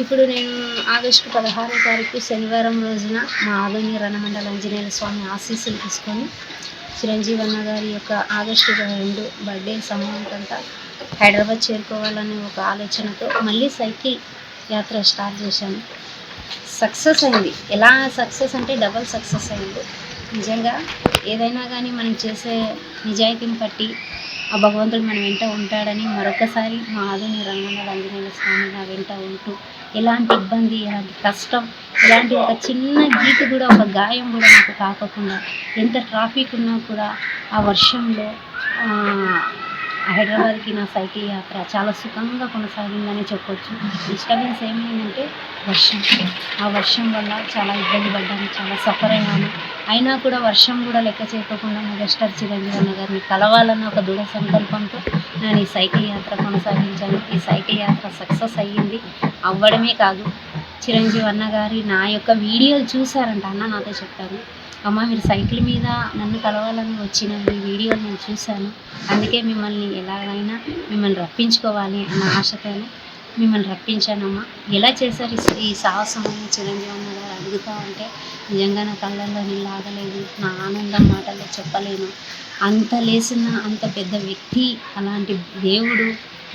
ఇప్పుడు నేను ఆగస్టు 16వ తారీఖు శనివారం రోజున మా ఆదోని రణమండల ఆంజనేయ స్వామి ఆశీస్సులు తీసుకొని చిరంజీవి అన్న గారి యొక్క ఆగస్టు 22 బర్త్డే సమయానికంతా హైదరాబాద్ చేరుకోవాలనే ఒక ఆలోచనతో మళ్ళీ సైకిల్ యాత్ర స్టార్ట్ చేశాను. సక్సెస్ అయింది. ఎలా సక్సెస్ అంటే డబల్ సక్సెస్ అయింది. నిజంగా ఏదైనా కానీ మనం చేసే నిజాయితీని బట్టి ఆ భగవంతుడు మన వెంట ఉంటాడని మరొకసారి మా ఆదోని రణమండల ఆంజనేయ స్వామి నా వెంట ఉంటూ ఎలాంటి ఇబ్బంది, ఎలాంటి కష్టం, ఎలాంటి ఒక చిన్న గీటు కూడా, ఒక గాయం కూడా నాకు కాకుండా ఎంత ట్రాఫిక్ ఉన్నా కూడా ఆ వర్షంలో హైదరాబాద్కి నా సైకిల్ యాత్ర చాలా సుఖంగా కొనసాగిందని చెప్పొచ్చు. డిస్టర్బెన్స్ ఏమైందంటే వర్షం. ఆ వర్షం వల్ల చాలా ఇబ్బంది పడ్డాను, చాలా సఫర్ అయ్యాను. అయినా కూడా వర్షం కూడా లెక్క చేయకుండా మెగాస్టార్ చిరంజీవి అన్న గారిని కలవాలన్న ఒక దృఢ సంకల్పంతో నేను ఈ సైకిల్ యాత్ర కొనసాగించాను. ఈ సైకిల్ యాత్ర సక్సెస్ అయ్యింది. అవ్వడమే కాదు, చిరంజీవి అన్న గారి నా యొక్క వీడియోలు చూశారంట. అన్న నాతో చెప్పారు, అమ్మ మీరు సైకిల్ మీద నన్ను కలవాలని వచ్చిన ఈ వీడియోలు నేను చూశాను, అందుకే మిమ్మల్ని ఎలాగైనా మిమ్మల్ని రప్పించుకోవాలి అన్న ఆశతోనే మిమ్మల్ని రప్పించానమ్మా. ఎలా చేశారు ఈ సాహసం అని చిరంజీవి అన్న గారు అడుగుతూ ఉంటే నిజంగా నా కళ్ళల్లో నీళ్ళు ఆగలేదు. నా ఆనందం మాటల్లో చెప్పలేను. అంత లేసిన అంత పెద్ద వ్యక్తి, అలాంటి దేవుడు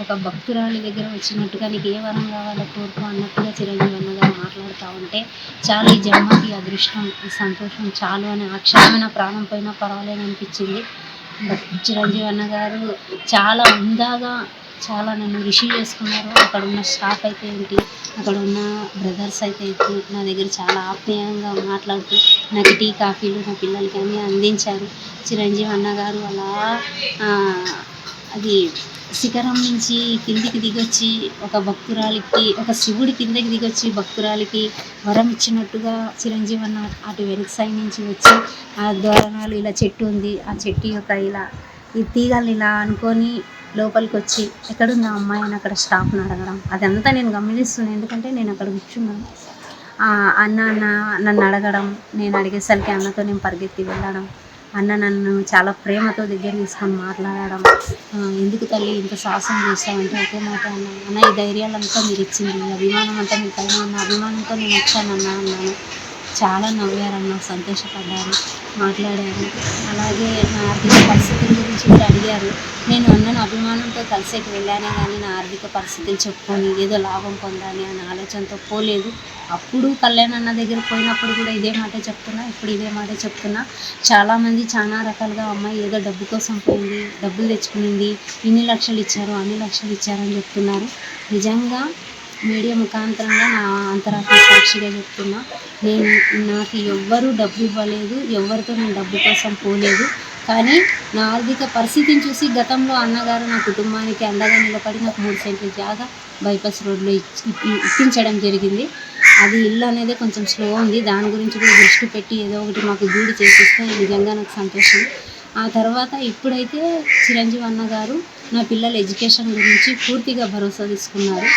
ఒక భక్తురాలి దగ్గర వచ్చినట్టుగా నీకు ఏ వరం కావాలో కోరుకో అన్నట్టుగా చిరంజీవి అన్న గారు మాట్లాడుతూ ఉంటే చాలా ఈ జన్మకి అదృష్టం, ఈ సంతోషం చాలు అని ఆ క్షణమైన ప్రాణం పోయినా పర్వాలేదు అనిపించింది. చిరంజీవి అన్న గారు చాలా హుందాగా చాలా నన్ను రిసీవ్ చేసుకున్నారు. అక్కడ ఉన్న స్టాఫ్ అయితే ఏంటి, అక్కడ ఉన్న బ్రదర్స్ అయితే ఏంటి, నా దగ్గర చాలా ఆప్యాయంగా మాట్లాడుతూ నాకు టీ కాఫీలు నా పిల్లలకి అన్నీ అందించారు. చిరంజీవి అన్న గారు అలా అది శిఖరం నుంచి కిందికి దిగొచ్చి ఒక భక్తురాలికి, ఒక శివుడి కిందకి దిగొచ్చి భక్తురాలికి వరం ఇచ్చినట్టుగా చిరంజీవి అన్న అటు వెనక సైడ్ నుంచి వచ్చి ఆ ద్వారణాలు ఇలా చెట్టు ఉంది, ఆ చెట్టు యొక్క ఇలా ఈ తీగలు ఇలా అనుకొని లోపలికి వచ్చి ఎక్కడుందా అమ్మాయి అని అక్కడ స్టాఫ్ని అడగడం, అదంతా నేను గమనిస్తున్నాను. ఎందుకంటే నేను అక్కడ కూర్చున్నాను. అన్న నన్ను అడగడం, నేను అడిగేసరికి అన్నతో నేను పరిగెత్తి వెళ్ళడం, అన్న నన్ను చాలా ప్రేమతో దగ్గర తీసుకొని మాట్లాడడం, ఎందుకు తల్లి ఇంత సాహసం చేస్తామంటే ఒకే మాట అన్న ఈ ధైర్యాలంతా మీరు ఇచ్చింది, ఈ అభిమానం అంతా మీ పైన ఉన్న అభిమానంతో నేను వచ్చానన్నా అన్నాను. చాలా నవ్వారన్న, సంతోషపడ్డారు, మాట్లాడారు. అలాగే నా ఆర్థిక పరిస్థితుల గురించి కూడా అడిగారు. నేను అన్నను అభిమానంతో కలిసేకి వెళ్ళానే కానీ నా ఆర్థిక పరిస్థితులు చెప్పుకొని ఏదో లాభం పొందాలి అనే ఆలోచనతో పోలేదు. అప్పుడు కళ్యాణ్ అన్న దగ్గర పోయినప్పుడు కూడా ఇదే మాట చెప్తున్నా, ఇప్పుడు ఇదే మాట చెప్తున్నా. చాలామంది చాలా రకాలుగా అమ్మాయి ఏదో డబ్బు కోసం పోయింది, డబ్బులు తెచ్చుకునింది, ఇన్ని లక్షలు ఇచ్చారు, అన్ని లక్షలు ఇచ్చారని చెప్తున్నారు. నిజంగా మీడియా ముఖాంతరంగా నా అంతరాత్మ సాక్షిగా చెప్తున్నా, నాకు ఎవ్వరూ డబ్బు ఇవ్వలేదు, ఎవరితో నేను డబ్బు కోసం పోలేదు. కానీ నా ఆర్థిక పరిస్థితిని చూసి గతంలో అన్నగారు నా కుటుంబానికి అండగా నిలబడి నాకు 3 సెంట్ల జాగా బైపాస్ రోడ్లో ఇప్పించడం జరిగింది. అది ఇల్లు అనేది కొంచెం స్లో ఉంది, దాని గురించి కూడా దృష్టి పెట్టి ఏదో ఒకటి మాకు గూడు చేసిస్తే నిజంగా నాకు సంతోషం. ఆ తర్వాత ఇప్పుడైతే చిరంజీవి అన్న గారు నా పిల్లల ఎడ్యుకేషన్ గురించి పూర్తిగా భరోసా తీసుకున్నారు.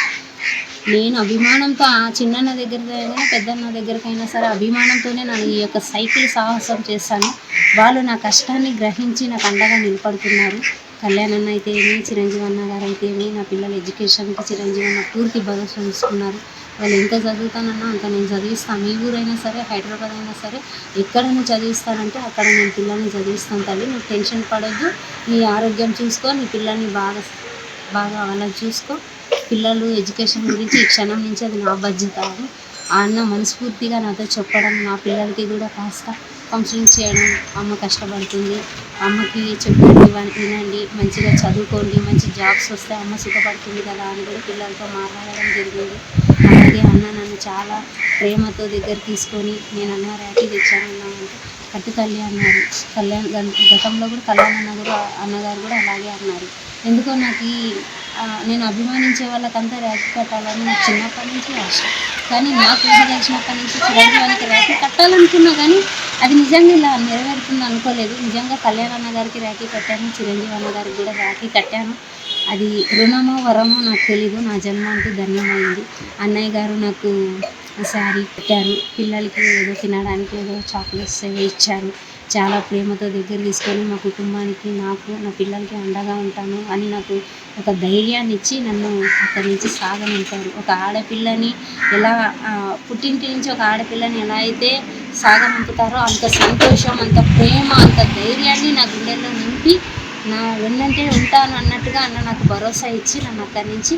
నేను అభిమానంతో ఆ చిన్నన్న దగ్గరకైనా పెద్దన్న దగ్గరకైనా సరే అభిమానంతోనే నేను ఈ యొక్క సైకిల్ సాహసం చేశాను. వాళ్ళు నా కష్టాన్ని గ్రహించి నాకు అండగా నిలబడుతున్నారు. కళ్యాణ్ అన్న అయితే ఏమి, చిరంజీవి అన్న గారు అయితే ఏమి, నా పిల్లల ఎడ్యుకేషన్కి చిరంజీవి అన్న పూర్తి భరోసా తీసుకున్నారు. వాళ్ళు ఎంత చదువుతానన్నా అంత నేను చదివిస్తాను. ఏ ఊరైనా సరే, హైదరాబాద్ అయినా సరే, ఎక్కడ నువ్వు చదివిస్తానంటే అక్కడ నేను పిల్లల్ని చదివిస్తాను తల్లి, నువ్వు టెన్షన్ పడొద్దు, నీ ఆరోగ్యం చూసుకో, నీ పిల్లల్ని బాగా వాళ్ళని చూసుకో, పిల్లలు ఎడ్యుకేషన్ గురించి ఈ క్షణం నుంచి అది నా బాధ్యత అని ఆ అన్న మనస్ఫూర్తిగా నాతో చెప్పడం, నా పిల్లలకి కూడా కాస్త కౌన్సిలింగ్ చేయడం, అమ్మ కష్టపడుతుంది, అమ్మకి చెప్పండి వినండి, మంచిగా చదువుకోండి, మంచి జాబ్స్ వస్తే అమ్మ సుఖపడుతుంది కదా అని కూడా పిల్లలతో మాట్లాడడం జరిగింది. అలాగే అన్న నన్ను చాలా ప్రేమతో దగ్గర తీసుకొని నేను అన్న ర్యాకీ తెచ్చానన్నా అంటే కట్టు తల్లి అన్నారు. గతంలో కూడా కళ్యాణ్ అన్నగారు కూడా అలాగే అన్నారు. ఎందుకో నాకు నేను అభిమానించే వాళ్ళకంతా ర్యాకీ కట్టాలని నాకు చిన్నప్పటి నుంచి ఆశ. కానీ నాకు ఊహ తెలిసినప్పటి నుంచి చిరంజీవికి ర్యాకీ కట్టాలనుకున్నా కానీ అది నిజంగా ఇలా నెరవేరుతుంది అనుకోలేదు. నిజంగా కళ్యాణ్ అన్న గారికి ర్యాకీ కట్టాను, చిరంజీవి అన్న గారికి కూడా ర్యాకీ కట్టాను. అది రుణమో వరమో నాకు తెలీదు, నా జన్మ అంటూ ధన్యమైంది. అన్నయ్య గారు నాకు శారీ పెట్టారు, పిల్లలకి ఏదో తినడానికి ఏదో చాక్లెట్స్ ఏవో ఇచ్చారు. చాలా ప్రేమతో దగ్గర తీసుకొని మా కుటుంబానికి, నాకు, నా పిల్లలకి అండగా ఉంటాను అని నాకు ఒక ధైర్యాన్ని ఇచ్చి నన్ను అక్కడి నుంచి సాగనంపారు. ఒక ఆడపిల్లని ఎలా పుట్టింటి నుంచి ఒక ఆడపిల్లని ఎలా అయితే సాగనంపుతారో అంత సంతోషం, అంత ప్రేమ, అంత ధైర్యాన్ని నా గుండెల్లో నింపి నా వెన్నంటే ఉంటాను అన్నట్టుగా అన్న నాకు భరోసా ఇచ్చి నన్ను అక్కడి నుంచి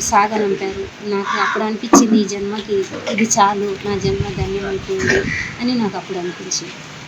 సాగనంపారు. నాకు అప్పుడు అనిపించింది ఈ జన్మకి ఇది చాలు, నా జన్మ ధన్యమైపోయింది అని నాకు అప్పుడు అనిపించింది.